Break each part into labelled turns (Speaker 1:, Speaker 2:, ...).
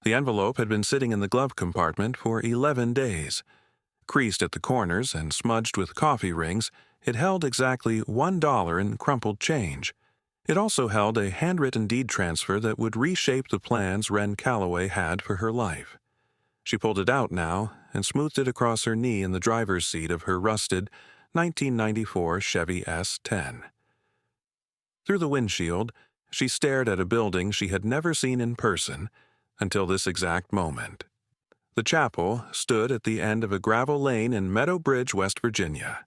Speaker 1: The envelope had been sitting in the glove compartment for 11 days. Creased at the corners and smudged with coffee rings, it held exactly $1 in crumpled change. It also held a handwritten deed transfer that would reshape the plans Wren Calloway had for her life. She pulled it out now and smoothed it across her knee in the driver's seat of her rusted 1994 Chevy S10. Through the windshield, she stared at a building she had never seen in person until this exact moment. The chapel stood at the end of a gravel lane in Meadow Bridge, West Virginia.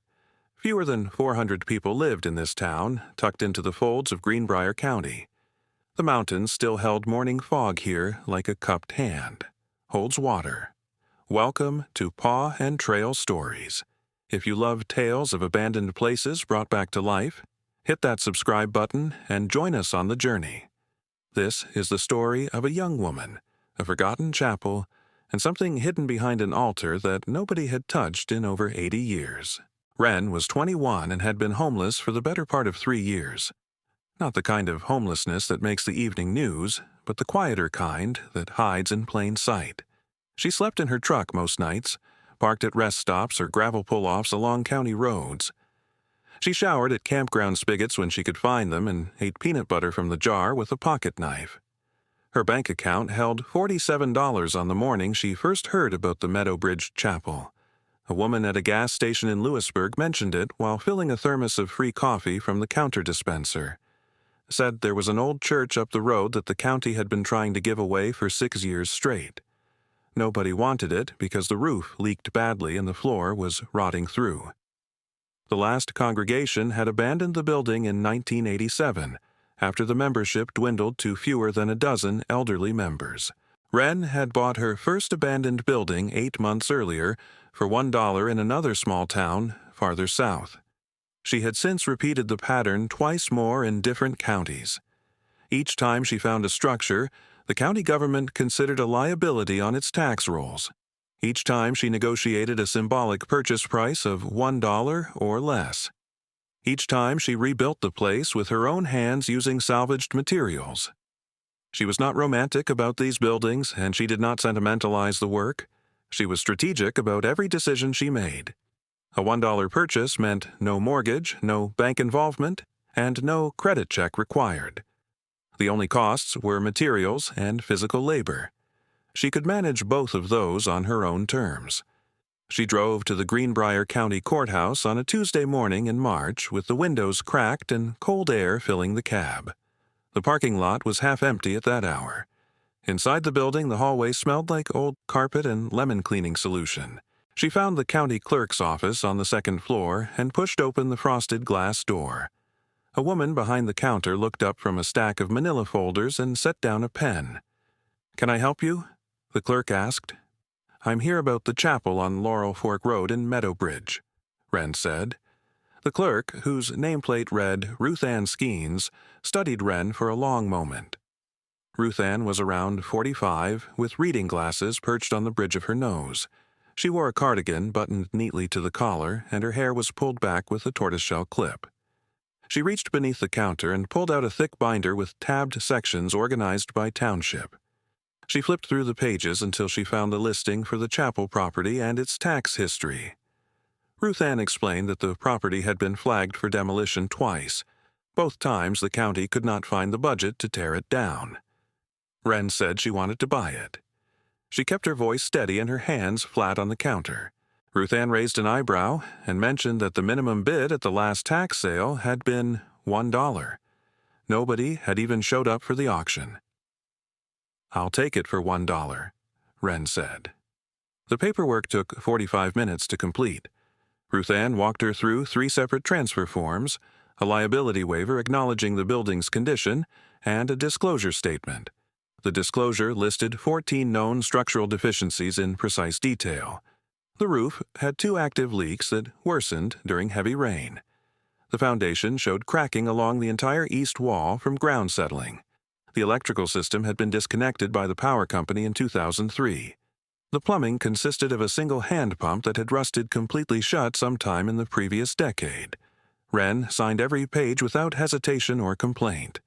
Speaker 1: Fewer than 400 people lived in this town, tucked into the folds of Greenbrier County. The mountains still held morning fog here like a cupped hand. Holds water. Welcome to Paw and Trail Stories. If you love tales of abandoned places brought back to life, hit that subscribe button and join us on the journey. This is the story of a young woman, a forgotten chapel, and something hidden behind an altar that nobody had touched in over 80 years. Wren was 21 and had been homeless for the better part of 3 years. Not the kind of homelessness that makes the evening news, but the quieter kind that hides in plain sight. She slept in her truck most nights, parked at rest stops or gravel pull-offs along county roads. She showered at campground spigots when she could find them and ate peanut butter from the jar with a pocket knife. Her bank account held $47 on the morning she first heard about the Meadow Bridge Chapel. A woman at a gas station in Lewisburg mentioned it while filling a thermos of free coffee from the counter dispenser. Said there was an old church up the road that the county had been trying to give away for 6 years straight. Nobody wanted it because the roof leaked badly and the floor was rotting through. The last congregation had abandoned the building in 1987, after the membership dwindled to fewer than a dozen elderly members. Wren had bought her first abandoned building 8 months earlier for $1 in another small town farther south. She had since repeated the pattern twice more in different counties. Each time she found a structure, the county government considered a liability on its tax rolls. Each time she negotiated a symbolic purchase price of $1 or less. Each time she rebuilt the place with her own hands using salvaged materials. She was not romantic about these buildings, and she did not sentimentalize the work. She was strategic about every decision she made. A $1 purchase meant no mortgage, no bank involvement, and no credit check required. The only costs were materials and physical labor. She could manage both of those on her own terms. She drove to the Greenbrier County Courthouse on a Tuesday morning in March with the windows cracked and cold air filling the cab. The parking lot was half empty at that hour. Inside the building, the hallway smelled like old carpet and lemon cleaning solution. She found the county clerk's office on the second floor and pushed open the frosted glass door. A woman behind the counter looked up from a stack of manila folders and set down a pen. "Can I help you?" the clerk asked. "I'm here about the chapel on Laurel Fork Road in Meadow Bridge," Wren said. The clerk, whose nameplate read Ruth Ann Skeens, studied Wren for a long moment. Ruth Ann was around 45, with reading glasses perched on the bridge of her nose. She wore a cardigan buttoned neatly to the collar, and her hair was pulled back with a tortoiseshell clip. She reached beneath the counter and pulled out a thick binder with tabbed sections organized by township. She flipped through the pages until she found the listing for the chapel property and its tax history. Ruth Ann explained that the property had been flagged for demolition twice. Both times the county could not find the budget to tear it down. Wren said she wanted to buy it. She kept her voice steady and her hands flat on the counter. Ruth Ann raised an eyebrow and mentioned that the minimum bid at the last tax sale had been $1. Nobody had even showed up for the auction. "I'll take it for $1, Wren said. The paperwork took 45 minutes to complete. Ruth Ann walked her through 3 separate transfer forms, a liability waiver acknowledging the building's condition, and a disclosure statement. The disclosure listed 14 known structural deficiencies in precise detail. The roof had 2 active leaks that worsened during heavy rain. The foundation showed cracking along the entire east wall from ground settling. The electrical system had been disconnected by the power company in 2003. The plumbing consisted of a single hand pump that had rusted completely shut sometime in the previous decade. Wren signed every page without hesitation or complaint.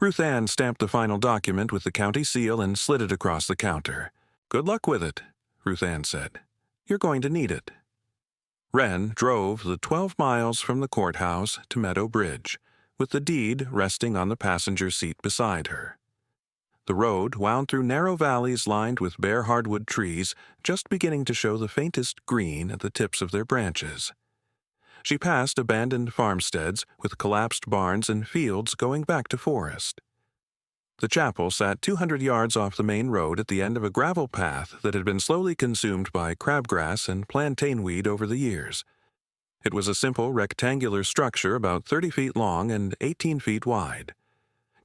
Speaker 1: Ruth Ann stamped the final document with the county seal and slid it across the counter. "Good luck with it," Ruth Ann said. "You're going to need it." Wren drove the 12 miles from the courthouse to Meadow Bridge, with the deed resting on the passenger seat beside her. The road wound through narrow valleys lined with bare hardwood trees, just beginning to show the faintest green at the tips of their branches. She passed abandoned farmsteads with collapsed barns and fields going back to forest. The chapel sat 200 yards off the main road at the end of a gravel path that had been slowly consumed by crabgrass and plantain weed over the years. It was a simple rectangular structure about 30 feet long and 18 feet wide.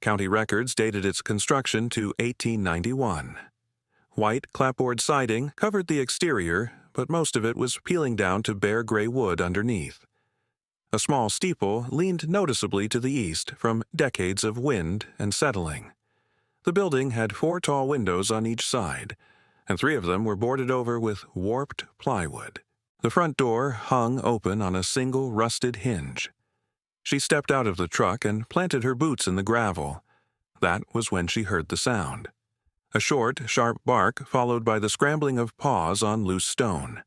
Speaker 1: County records dated its construction to 1891. White clapboard siding covered the exterior, but most of it was peeling down to bare gray wood underneath. A small steeple leaned noticeably to the east from decades of wind and settling. The building had 4 tall windows on each side, and 3 of them were boarded over with warped plywood. The front door hung open on a single rusted hinge. She stepped out of the truck and planted her boots in the gravel. That was when she heard the sound. A short, sharp bark followed by the scrambling of paws on loose stone.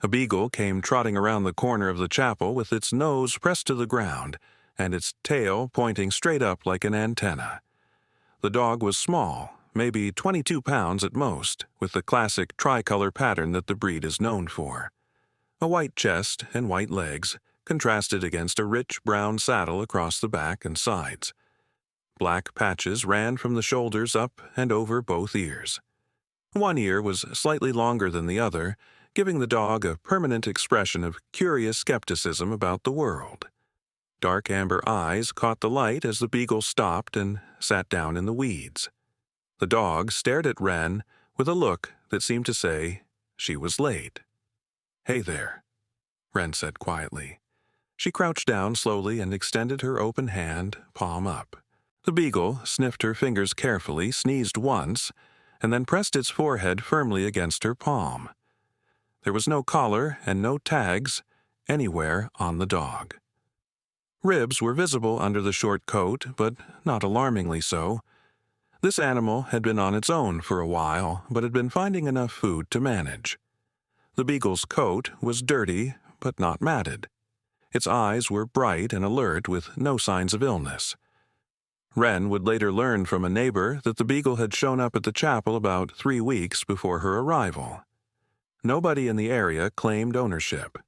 Speaker 1: A beagle came trotting around the corner of the chapel with its nose pressed to the ground and its tail pointing straight up like an antenna. The dog was small, maybe 22 pounds at most, with the classic tricolor pattern that the breed is known for. A white chest and white legs contrasted against a rich brown saddle across the back and sides. Black patches ran from the shoulders up and over both ears. One ear was slightly longer than the other, giving the dog a permanent expression of curious skepticism about the world. Dark amber eyes caught the light as the beagle stopped and sat down in the weeds. The dog stared at Wren with a look that seemed to say she was late. "Hey there," Wren said quietly. She crouched down slowly and extended her open hand, palm up. The beagle sniffed her fingers carefully, sneezed once, and then pressed its forehead firmly against her palm. There was no collar and no tags anywhere on the dog. Ribs were visible under the short coat, but not alarmingly so. This animal had been on its own for a while, but had been finding enough food to manage. The beagle's coat was dirty, but not matted. Its eyes were bright and alert with no signs of illness. Wren would later learn from a neighbor that the beagle had shown up at the chapel about 3 weeks before her arrival. Nobody in the area claimed ownership.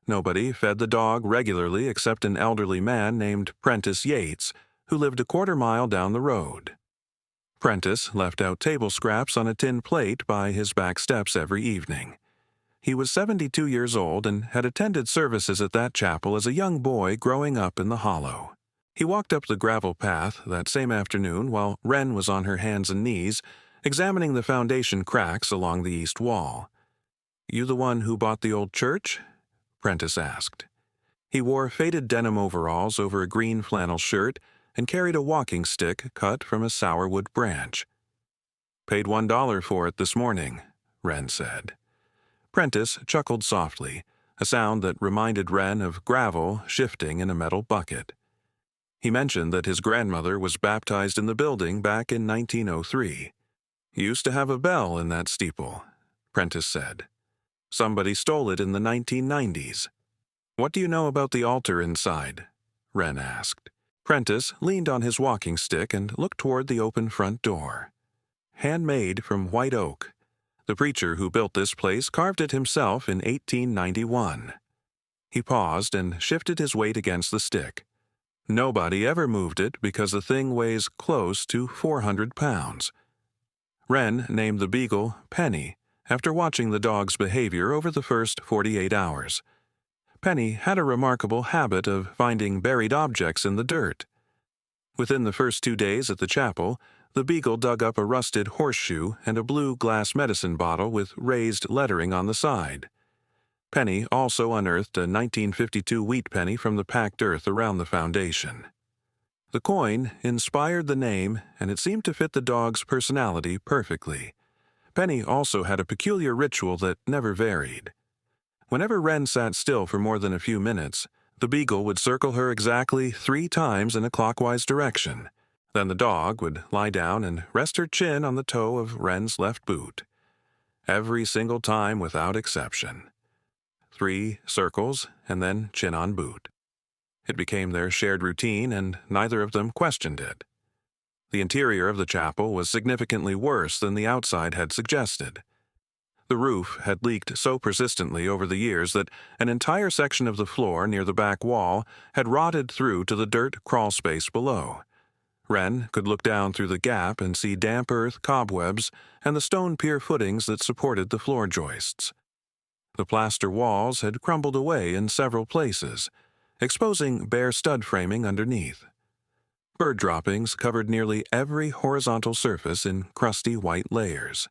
Speaker 1: Nobody fed the dog regularly except an elderly man named Apprentice Yates, who lived a quarter-mile down the road. Apprentice left out table scraps on a tin plate by his back steps every evening. He was 72 years old and had attended services at that chapel as a young boy growing up in the hollow. He walked up the gravel path that same afternoon while Wren was on her hands and knees, examining the foundation cracks along the east wall. "You the one who bought the old church?" Apprentice asked. He wore faded denim overalls over a green flannel shirt and carried a walking stick cut from a sourwood branch. "Paid $1 for it this morning," Wren said. Apprentice chuckled softly, a sound that reminded Wren of gravel shifting in a metal bucket. He mentioned that his grandmother was baptized in the building back in 1903. "Used to have a bell in that steeple," Apprentice said. "Somebody stole it in the 1990s. "What do you know about the altar inside?" Wren asked. Apprentice leaned on his walking stick and looked toward the open front door. "Handmade from white oak. The preacher who built this place carved it himself in 1891. He paused and shifted his weight against the stick. "Nobody ever moved it because the thing weighs close to 400 pounds. Wren named the beagle Penny after watching the dog's behavior over the first 48 hours. Penny had a remarkable habit of finding buried objects in the dirt. Within the first 2 days at the chapel, the beagle dug up a rusted horseshoe and a blue glass medicine bottle with raised lettering on the side. Penny also unearthed a 1952 wheat penny from the packed earth around the foundation. The coin inspired the name, and it seemed to fit the dog's personality perfectly. Penny also had a peculiar ritual that never varied. Whenever Wren sat still for more than a few minutes, the beagle would circle her exactly 3 times in a clockwise direction. Then the dog would lie down and rest her chin on the toe of Wren's left boot. Every single time without exception. 3 circles, and then chin on boot. It became their shared routine, and neither of them questioned it. The interior of the chapel was significantly worse than the outside had suggested. The roof had leaked so persistently over the years that an entire section of the floor near the back wall had rotted through to the dirt crawl space below. Wren could look down through the gap and see damp earth, cobwebs, and the stone pier footings that supported the floor joists. The plaster walls had crumbled away in several places, exposing bare stud framing underneath. Bird droppings covered nearly every horizontal surface in crusty white layers.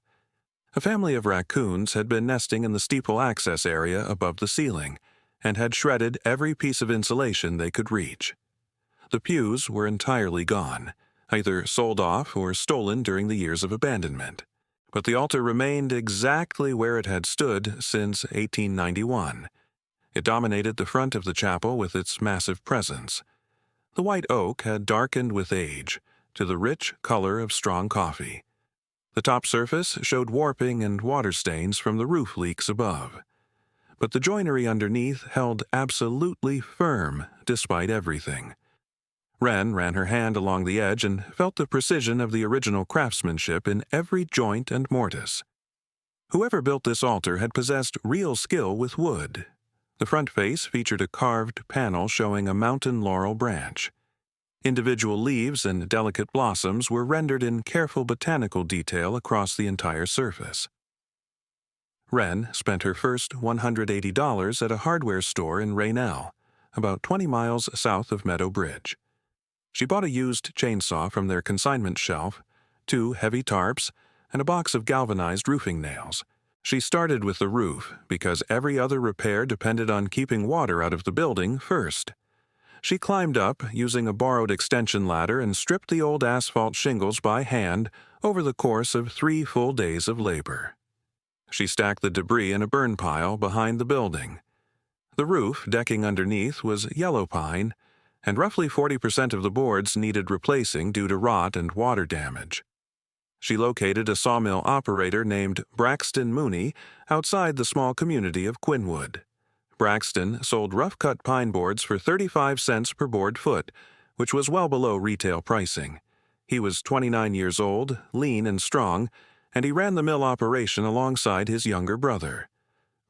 Speaker 1: A family of raccoons had been nesting in the steeple access area above the ceiling and had shredded every piece of insulation they could reach. The pews were entirely gone, either sold off or stolen during the years of abandonment. But the altar remained exactly where it had stood since 1891. It dominated the front of the chapel with its massive presence. The white oak had darkened with age to the rich color of strong coffee. The top surface showed warping and water stains from the roof leaks above. But the joinery underneath held absolutely firm despite everything. Wren ran her hand along the edge and felt the precision of the original craftsmanship in every joint and mortise. Whoever built this altar had possessed real skill with wood. The front face featured a carved panel showing a mountain laurel branch. Individual leaves and delicate blossoms were rendered in careful botanical detail across the entire surface. Wren spent her first $180 at a hardware store in Raynell, about 20 miles south of Meadow Bridge. She bought a used chainsaw from their consignment shelf, 2 heavy tarps, and a box of galvanized roofing nails. She started with the roof because every other repair depended on keeping water out of the building first. She climbed up using a borrowed extension ladder and stripped the old asphalt shingles by hand over the course of 3 full days of labor. She stacked the debris in a burn pile behind the building. The roof decking underneath was yellow pine, and roughly 40% of the boards needed replacing due to rot and water damage. She located a sawmill operator named Braxton Mooney outside the small community of Quinwood. Braxton sold rough-cut pine boards for 35 cents per board foot, which was well below retail pricing. He was 29 years old, lean and strong, and he ran the mill operation alongside his younger brother.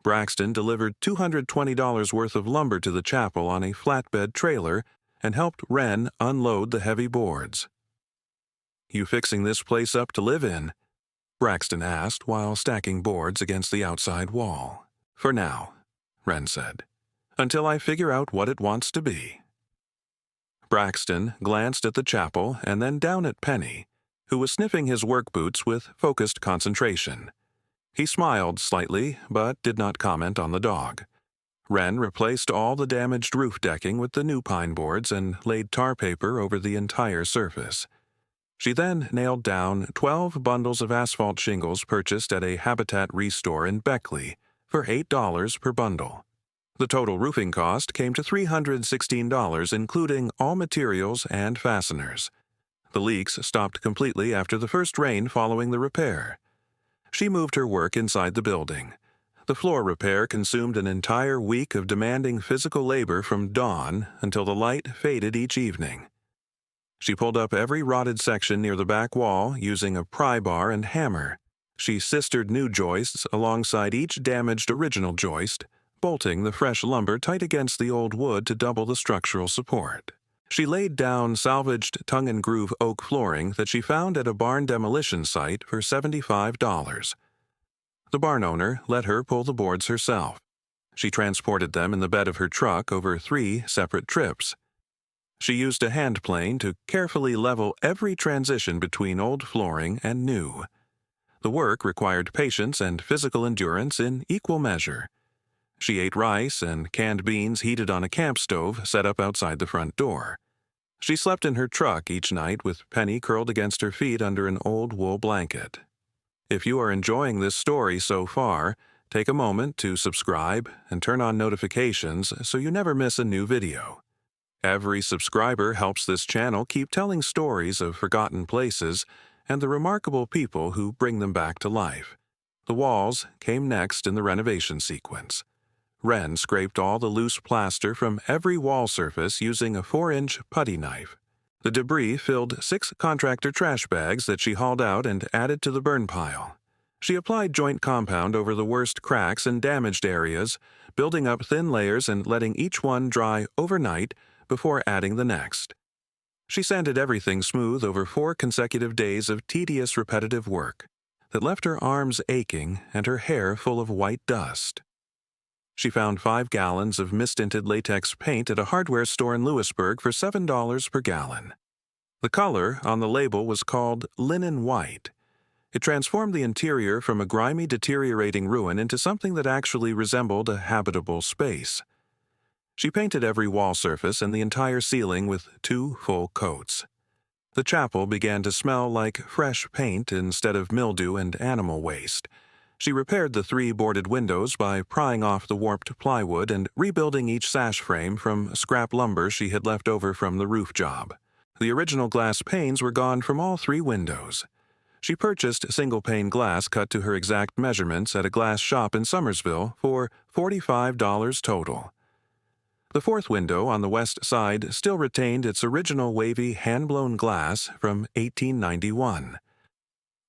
Speaker 1: Braxton delivered $220 worth of lumber to the chapel on a flatbed trailer and helped Wren unload the heavy boards. "You fixing this place up to live in?" Braxton asked while stacking boards against the outside wall. "For now," Wren said, "until I figure out what it wants to be." Braxton glanced at the chapel and then down at Penny, who was sniffing his work boots with focused concentration. He smiled slightly, but did not comment on the dog. Wren replaced all the damaged roof decking with the new pine boards and laid tar paper over the entire surface. She then nailed down 12 bundles of asphalt shingles purchased at a Habitat Restore in Beckley for $8 per bundle. The total roofing cost came to $316, including all materials and fasteners. The leaks stopped completely after the first rain following the repair. She moved her work inside the building. The floor repair consumed an entire week of demanding physical labor from dawn until the light faded each evening. She pulled up every rotted section near the back wall using a pry bar and hammer. She sistered new joists alongside each damaged original joist, bolting the fresh lumber tight against the old wood to double the structural support. She laid down salvaged tongue-and-groove oak flooring that she found at a barn demolition site for $75. The barn owner let her pull the boards herself. She transported them in the bed of her truck over 3 separate trips. She used a hand plane to carefully level every transition between old flooring and new. The work required patience and physical endurance in equal measure. She ate rice and canned beans heated on a camp stove set up outside the front door. She slept in her truck each night with Penny curled against her feet under an old wool blanket. If you are enjoying this story so far, take a moment to subscribe and turn on notifications so you never miss a new video. Every subscriber helps this channel keep telling stories of forgotten places and the remarkable people who bring them back to life. The walls came next in the renovation sequence. Ren scraped all the loose plaster from every wall surface using a 4-inch putty knife. The debris filled 6 contractor trash bags that she hauled out and added to the burn pile. She applied joint compound over the worst cracks and damaged areas, building up thin layers and letting each one dry overnight before adding the next. She sanded everything smooth over 4 consecutive days of tedious repetitive work that left her arms aching and her hair full of white dust. She found 5 gallons of mist-tinted latex paint at a hardware store in Lewisburg for $7 per gallon. The color on the label was called linen white. It transformed the interior from a grimy, deteriorating ruin into something that actually resembled a habitable space. She painted every wall surface and the entire ceiling with 2 full coats. The chapel began to smell like fresh paint instead of mildew and animal waste. She repaired the 3 boarded windows by prying off the warped plywood and rebuilding each sash frame from scrap lumber she had left over from the roof job. The original glass panes were gone from all 3 windows. She purchased single-pane glass cut to her exact measurements at a glass shop in Summersville for $45 total. The 4th window on the west side still retained its original wavy hand-blown glass from 1891.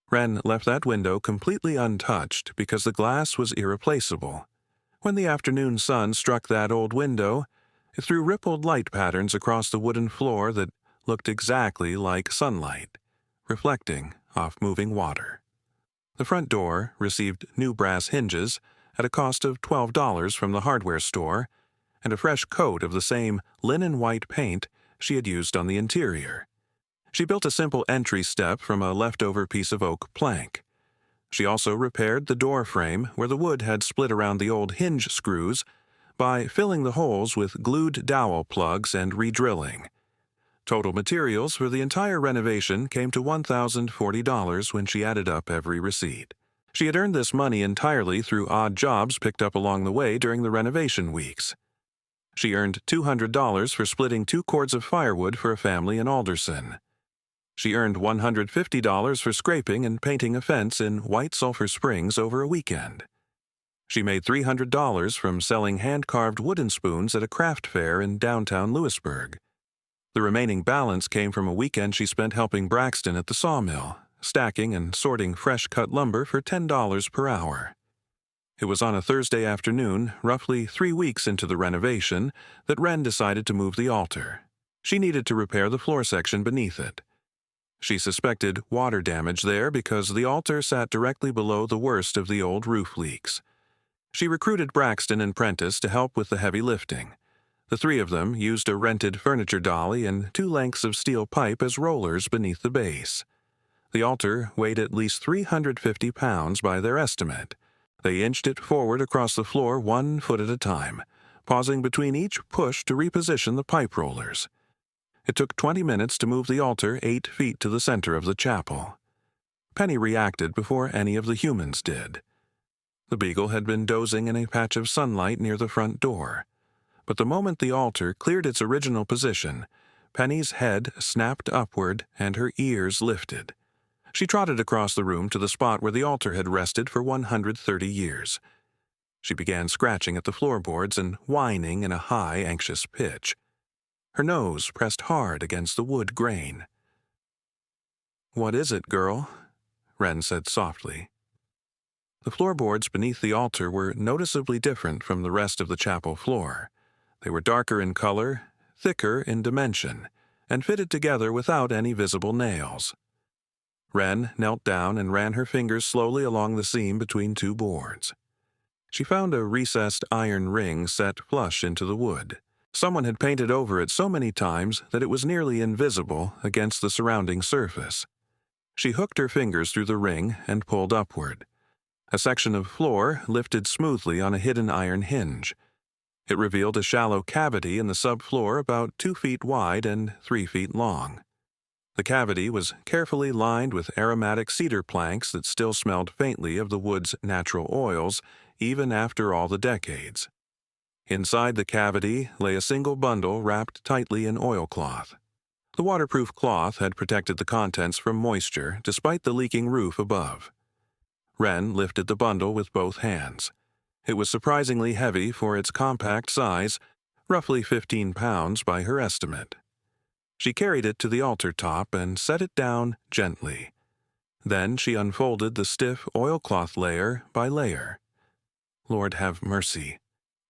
Speaker 1: Ren left that window completely untouched because the glass was irreplaceable. When the afternoon sun struck that old window, it threw rippled light patterns across the wooden floor that looked exactly like sunlight, reflecting off moving water. The front door received new brass hinges at a cost of $12 from the hardware store and a fresh coat of the same linen white paint she had used on the interior. She built a simple entry step from a leftover piece of oak plank. She also repaired the door frame where the wood had split around the old hinge screws by filling the holes with glued dowel plugs and re-drilling. Total materials for the entire renovation came to $1,040 when she added up every receipt. She had earned this money entirely through odd jobs picked up along the way during the renovation weeks. She earned $200 for splitting 2 cords of firewood for a family in Alderson. She earned $150 for scraping and painting a fence in White Sulphur Springs over a weekend. She made $300 from selling hand-carved wooden spoons at a craft fair in downtown Lewisburg. The remaining balance came from a weekend she spent helping Braxton at the sawmill, stacking and sorting fresh-cut lumber for $10 per hour. It was on a Thursday afternoon, roughly 3 weeks into the renovation, that Ren decided to move the altar. She needed to repair the floor section beneath it. She suspected water damage there because the altar sat directly below the worst of the old roof leaks. She recruited Braxton and Apprentice to help with the heavy lifting. The 3 of them used a rented furniture dolly and 2 lengths of steel pipe as rollers beneath the base. The altar weighed at least 350 pounds by their estimate. They inched it forward across the floor 1 foot at a time, pausing between each push to reposition the pipe rollers. It took 20 minutes to move the altar 8 feet to the center of the chapel. Penny reacted before any of the humans did. The beagle had been dozing in a patch of sunlight near the front door. But the moment the altar cleared its original position, Penny's head snapped upward and her ears lifted. She trotted across the room to the spot where the altar had rested for 130 years. She began scratching at the floorboards and whining in a high, anxious pitch. Her nose pressed hard against the wood grain. "What is it, girl?" Ren said softly. The floorboards beneath the altar were noticeably different from the rest of the chapel floor. They were darker in color, thicker in dimension, and fitted together without any visible nails. Ren knelt down and ran her fingers slowly along the seam between 2 boards. She found a recessed iron ring set flush into the wood. Someone had painted over it so many times that it was nearly invisible against the surrounding surface. She hooked her fingers through the ring and pulled upward. A section of floor lifted smoothly on a hidden iron hinge. It revealed a shallow cavity in the subfloor about 2 feet wide and 3 feet long. The cavity was carefully lined with aromatic cedar planks that still smelled faintly of the wood's natural oils, even after all the decades. Inside the cavity lay a single bundle wrapped tightly in oilcloth. The waterproof cloth had protected the contents from moisture despite the leaking roof above. Wren lifted the bundle with both hands. It was surprisingly heavy for its compact size, roughly 15 pounds by her estimate. She carried it to the altar top and set it down gently. Then she unfolded the stiff oilcloth layer by layer. "Lord have mercy,"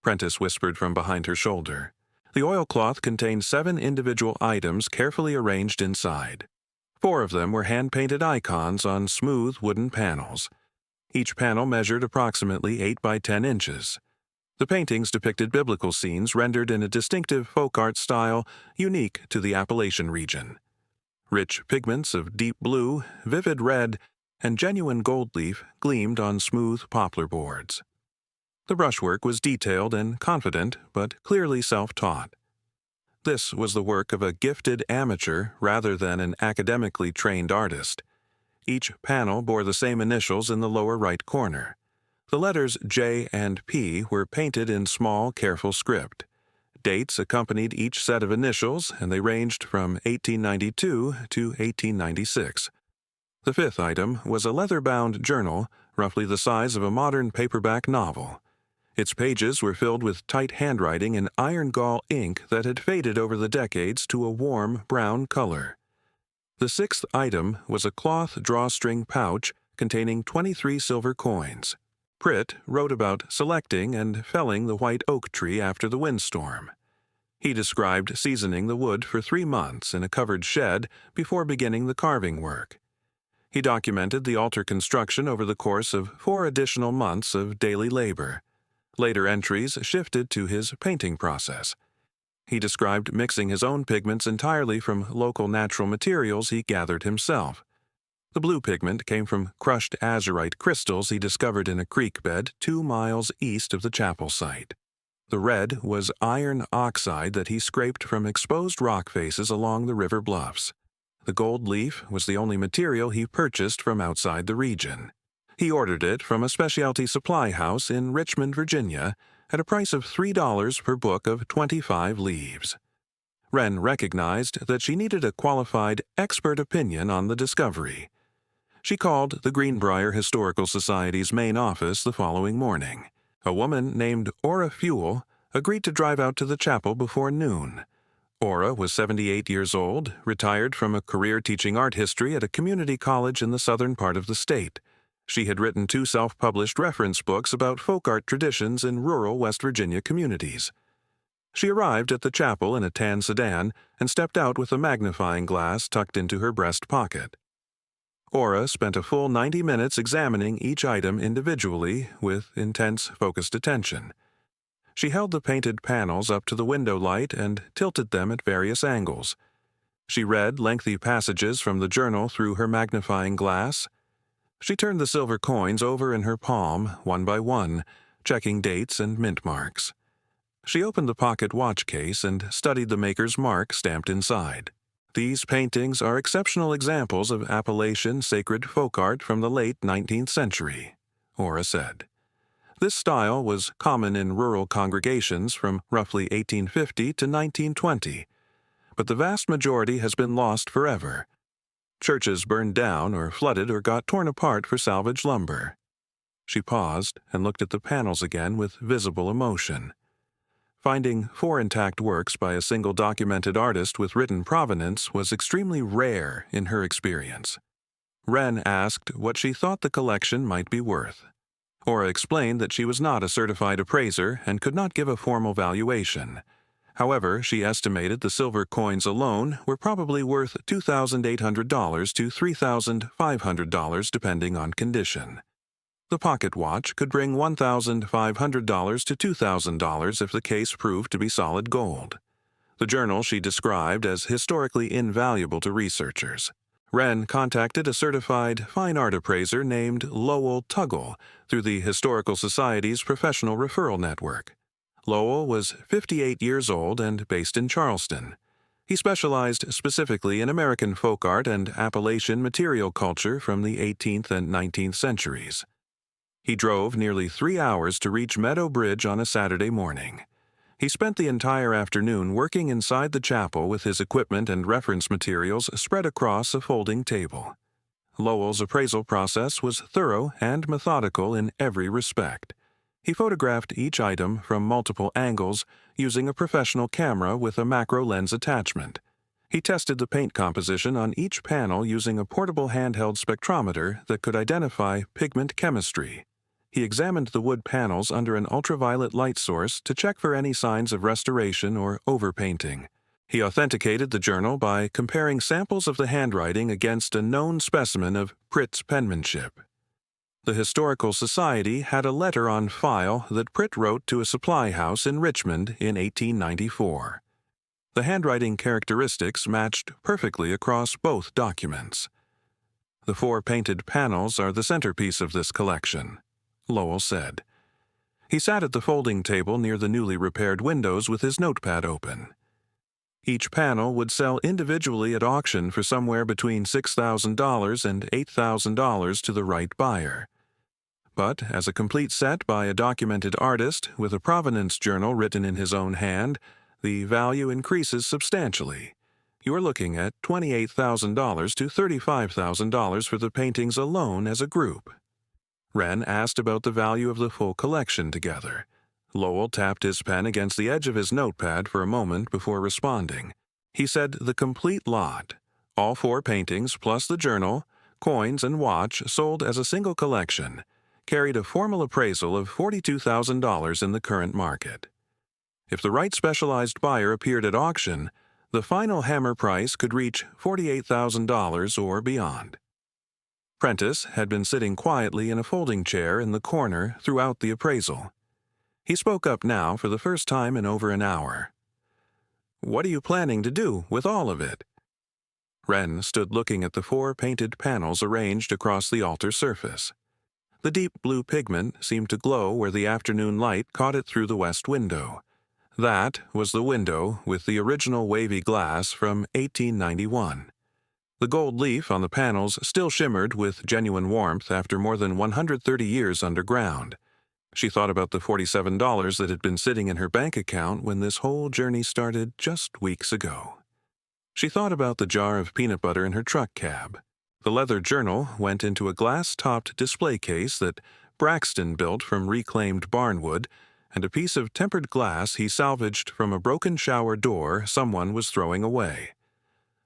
Speaker 1: Apprentice whispered from behind her shoulder. The oilcloth contained 7 individual items carefully arranged inside. 4 of them were hand-painted icons on smooth wooden panels. Each panel measured approximately 8 by 10 inches. The paintings depicted biblical scenes rendered in a distinctive folk art style unique to the Appalachian region. Rich pigments of deep blue, vivid red, and genuine gold leaf gleamed on smooth poplar boards. The brushwork was detailed and confident, but clearly self-taught. This was the work of a gifted amateur rather than an academically trained artist. Each panel bore the same initials in the lower right corner. The letters J and P were painted in small, careful script. Dates accompanied each set of initials, and they ranged from 1892 to 1896. The 5th item was a leather-bound journal, roughly the size of a modern paperback novel. Its pages were filled with tight handwriting in iron gall ink that had faded over the decades to a warm brown color. The 6th item was a cloth drawstring pouch containing 23 silver coins. Pritt wrote about selecting and felling the white oak tree after the windstorm. He described seasoning the wood for 3 months in a covered shed before beginning the carving work. He documented the altar construction over the course of 4 additional months of daily labor. Later entries shifted to his painting process. He described mixing his own pigments entirely from local natural materials he gathered himself. The blue pigment came from crushed azurite crystals he discovered in a creek bed 2 miles east of the chapel site. The red was iron oxide that he scraped from exposed rock faces along the river bluffs. The gold leaf was the only material he purchased from outside the region. He ordered it from a specialty supply house in Richmond, Virginia, at a price of $3 per book of 25 leaves. Wren recognized that she needed a qualified, expert opinion on the discovery. She called the Greenbrier Historical Society's main office the following morning. A woman named Ora Fuel agreed to drive out to the chapel before noon. Ora was 78 years old, retired from a career teaching art history at a community college in the southern part of the state. She had written 2 self-published reference books about folk art traditions in rural West Virginia communities. She arrived at the chapel in a tan sedan and stepped out with a magnifying glass tucked into her breast pocket. Ora spent a full 90 minutes examining each item individually with intense, focused attention. She held the painted panels up to the window light and tilted them at various angles. She read lengthy passages from the journal through her magnifying glass. She turned the silver coins over in her palm, one by one, checking dates and mint marks. She opened the pocket watch case and studied the maker's mark stamped inside. These paintings are exceptional examples of Appalachian sacred folk art from the late 19th century, Ora said. This style was common in rural congregations from roughly 1850 to 1920, but the vast majority has been lost forever. Churches burned down or flooded or got torn apart for salvage lumber. She paused and looked at the panels again with visible emotion. Finding 4 intact works by a single documented artist with written provenance was extremely rare in her experience. Wren asked what she thought the collection might be worth. Ora explained that she was not a certified appraiser and could not give a formal valuation. However, she estimated the silver coins alone were probably worth $2,800 to $3,500 depending on condition. The pocket watch could bring $1,500 to $2,000 if the case proved to be solid gold. The journal she described as historically invaluable to researchers. Wren contacted a certified fine art appraiser named Lowell Tuggle through the Historical Society's professional referral network. Lowell was 58 years old and based in Charleston. He specialized specifically in American folk art and Appalachian material culture from the 18th and 19th centuries. He drove nearly 3 hours to reach Meadow Bridge on a Saturday morning. He spent the entire afternoon working inside the chapel with his equipment and reference materials spread across a folding table. Lowell's appraisal process was thorough and methodical in every respect. He photographed each item from multiple angles using a professional camera with a macro lens attachment. He tested the paint composition on each panel using a portable handheld spectrometer that could identify pigment chemistry. He examined the wood panels under an ultraviolet light source to check for any signs of restoration or overpainting. He authenticated the journal by comparing samples of the handwriting against a known specimen of Pritt's penmanship. The Historical Society had a letter on file that Pritt wrote to a supply house in Richmond in 1894. The handwriting characteristics matched perfectly across both documents. The 4 painted panels are the centerpiece of this collection, Lowell said. He sat at the folding table near the newly repaired windows with his notepad open. Each panel would sell individually at auction for somewhere between $6,000 and $8,000 to the right buyer. But as a complete set by a documented artist with a provenance journal written in his own hand, the value increases substantially. You're looking at $28,000 to $35,000 for the paintings alone as a group. Wren asked about the value of the full collection together. Lowell tapped his pen against the edge of his notepad for a moment before responding. He said the complete lot, all 4 paintings plus the journal, coins, and watch sold as a single collection, carried a formal appraisal of $42,000 in the current market. If the right specialized buyer appeared at auction, the final hammer price could reach $48,000 or beyond. Apprentice had been sitting quietly in a folding chair in the corner throughout the appraisal. He spoke up now for the first time in over an hour. "What are you planning to do with all of it?" Wren stood looking at the 4 painted panels arranged across the altar surface. The deep blue pigment seemed to glow where the afternoon light caught it through the west window. That was the window with the original wavy glass from 1891. The gold leaf on the panels still shimmered with genuine warmth after more than 130 years underground. She thought about the $47 that had been sitting in her bank account when this whole journey started just weeks ago. She thought about the jar of peanut butter in her truck cab. The leather journal went into a glass-topped display case that Braxton built from reclaimed barnwood, and a piece of tempered glass he salvaged from a broken shower door someone was throwing away.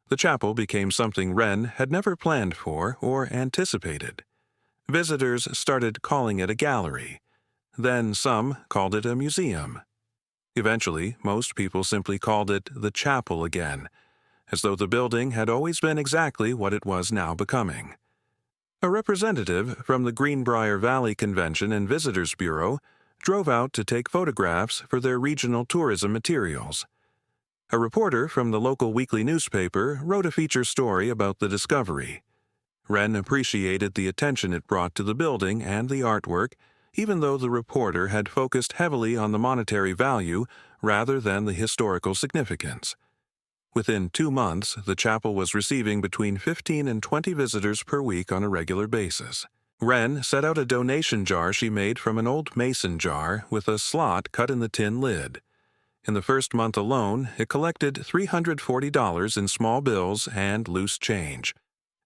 Speaker 1: The chapel became something Wren had never planned for or anticipated. Visitors started calling it a gallery. Then some called it a museum. Eventually, most people simply called it the chapel again, as though the building had always been exactly what it was now becoming. A representative from the Greenbrier Valley Convention and Visitors Bureau drove out to take photographs for their regional tourism materials. A reporter from the local weekly newspaper wrote a feature story about the discovery. Wren appreciated the attention it brought to the building and the artwork, even though the reporter had focused heavily on the monetary value rather than the historical significance. Within 2 months, the chapel was receiving between 15 and 20 visitors per week on a regular basis. Wren set out a donation jar she made from an old mason jar with a slot cut in the tin lid. In the first month alone, it collected $340 in small bills and loose change.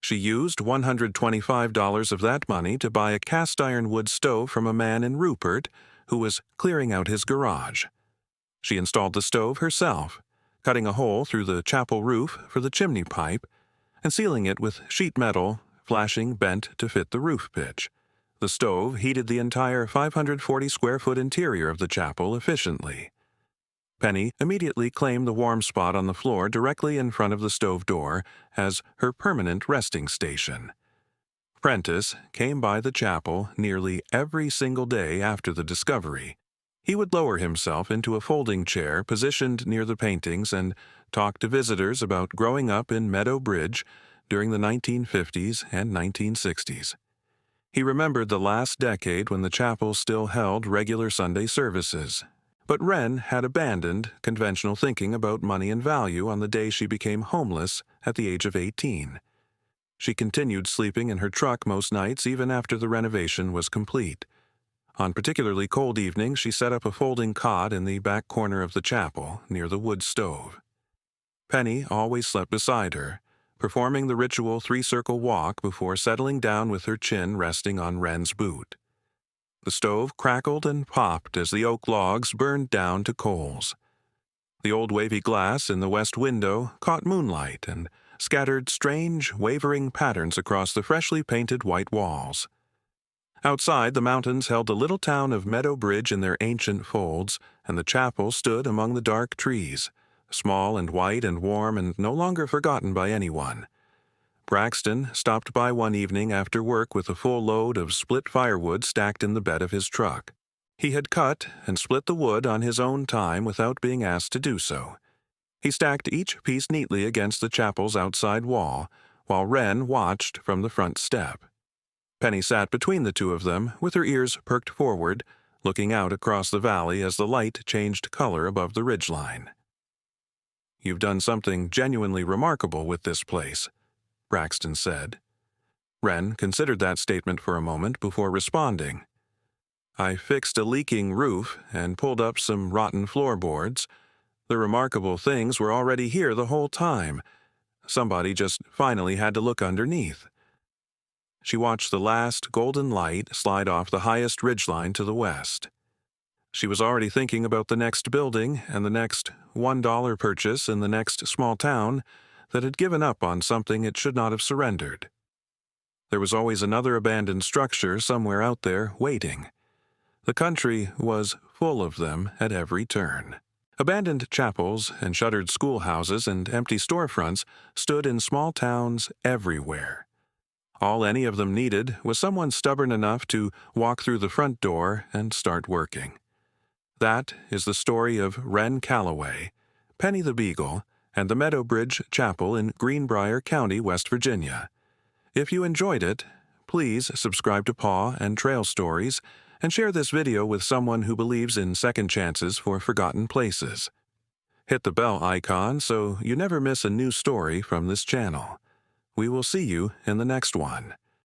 Speaker 1: She used $125 of that money to buy a cast-iron wood stove from a man in Rupert who was clearing out his garage. She installed the stove herself, cutting a hole through the chapel roof for the chimney pipe and sealing it with sheet metal, flashing bent to fit the roof pitch. The stove heated the entire 540-square-foot interior of the chapel efficiently. Penny immediately claimed the warm spot on the floor directly in front of the stove door as her permanent resting station. Apprentice came by the chapel nearly every single day after the discovery. He would lower himself into a folding chair positioned near the paintings and talk to visitors about growing up in Meadow Bridge during the 1950s and 1960s. He remembered the last decade when the chapel still held regular Sunday services. But Wren had abandoned conventional thinking about money and value on the day she became homeless at the age of 18. She continued sleeping in her truck most nights even after the renovation was complete. On particularly cold evenings, she set up a folding cot in the back corner of the chapel, near the wood stove. Penny always slept beside her, performing the ritual three-circle walk before settling down with her chin resting on Wren's boot. The stove crackled and popped as the oak logs burned down to coals. The old wavy glass in the west window caught moonlight and scattered strange, wavering patterns across the freshly painted white walls. Outside, the mountains held the little town of Meadow Bridge in their ancient folds, and the chapel stood among the dark trees, small and white and warm and no longer forgotten by anyone. Braxton stopped by one evening after work with a full load of split firewood stacked in the bed of his truck. He had cut and split the wood on his own time without being asked to do so. He stacked each piece neatly against the chapel's outside wall, while Wren watched from the front step. Penny sat between the two of them, with her ears perked forward, looking out across the valley as the light changed color above the ridgeline. "You've done something genuinely remarkable with this place," Braxton said. Wren considered that statement for a moment before responding. "I fixed a leaking roof and pulled up some rotten floorboards. The remarkable things were already here the whole time. Somebody just finally had to look underneath." She watched the last golden light slide off the highest ridgeline to the west. She was already thinking about the next building and the next $1 purchase in the next small town that had given up on something it should not have surrendered. There was always another abandoned structure somewhere out there waiting. The country was full of them at every turn. Abandoned chapels and shuttered schoolhouses and empty storefronts stood in small towns everywhere. All any of them needed was someone stubborn enough to walk through the front door and start working. That is the story of Wren Calloway, Penny the Beagle, and the Meadow Bridge Chapel in Greenbrier County, West Virginia. If you enjoyed it, please subscribe to Paw and Trail Stories and share this video with someone who believes in second chances for forgotten places. Hit the bell icon so you never miss a new story from this channel. We will see you in the next one.